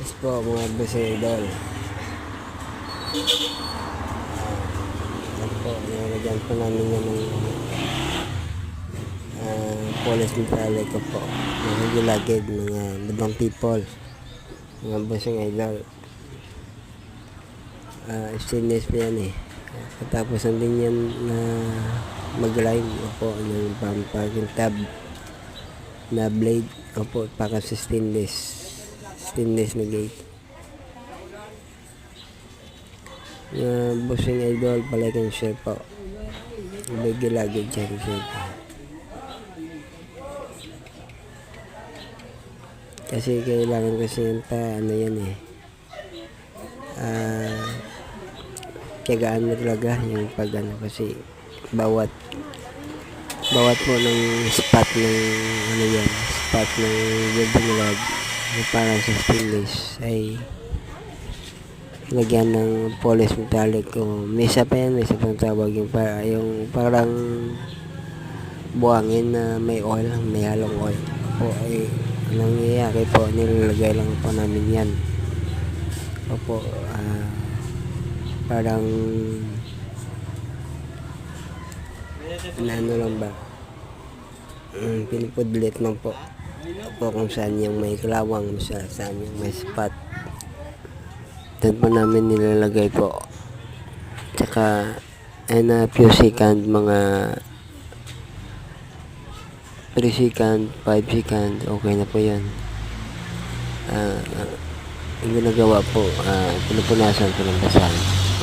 Yes po mga busing idol. Yan po, nilagyan po namin yan ng polish metallic ko po. Nagigilagid mga badang people. Mga busing idol. Stainless po yan eh. Katapos din yan na mag-line po ng parking tab na blade. Opo, para sa stainless na gate. Busing idol, palike and share po. Nagigilagid dyan po. Kasi kailangan kasi yung ano yan eh. Tiyagaan mo talaga yung pag ano, kasi bawat po ng spot ng ano yan, spot ng building log parang sa stainless ay lagyan ng polish metallic o mesa pa yan, mesa pang tawag yung parang buhangin na may oil, may halong oil po. Ay nangyayari po, nilalagay lang po namin yan opo. Parang ano lang ba, pinipudlit lang po kung saan yung may kalawang, saan yung may spot, doon po namin nilalagay po. Tsaka few second, mga 3 second, 5 second, okay na po yan. Yung ginagawa po, pinupunasan po ng basahan,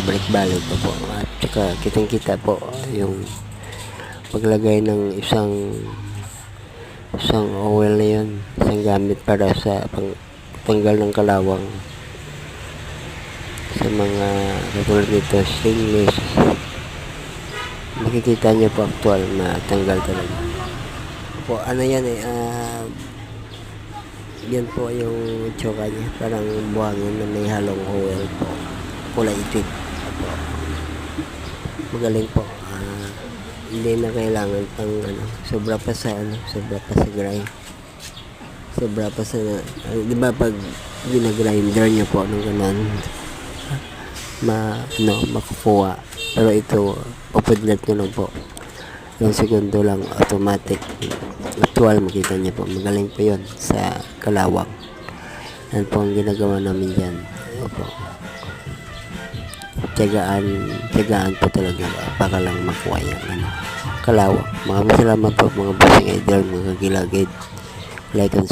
balik-balik po. At saka kitang-kita po yung paglagay ng isang oil na yun, isang gamit para sa tanggal ng kalawang sa mga katulad nito stainless. Makikita nyo po actual na tanggal talaga po. Ano yan eh, yan po yung tsoka niya, parang buhangin na may halong oil po, kulay itik po. Magaling po. Hindi na kailangan pang sobra pa sa grind, sobra pa sa di ba pag ginagrinder nyo po ng ganon makukuha, pero ito pupudlat nyo lang po, yung segundo lang, automatic actual. Makita nyo po, magaling po yun sa kalawang. Yan po ang ginagawa namin dyan. Opo, tiyagaan po talaga para lang makuha yung kalawang. Maraming salamat po mga busing idol, mga gilagid. Like and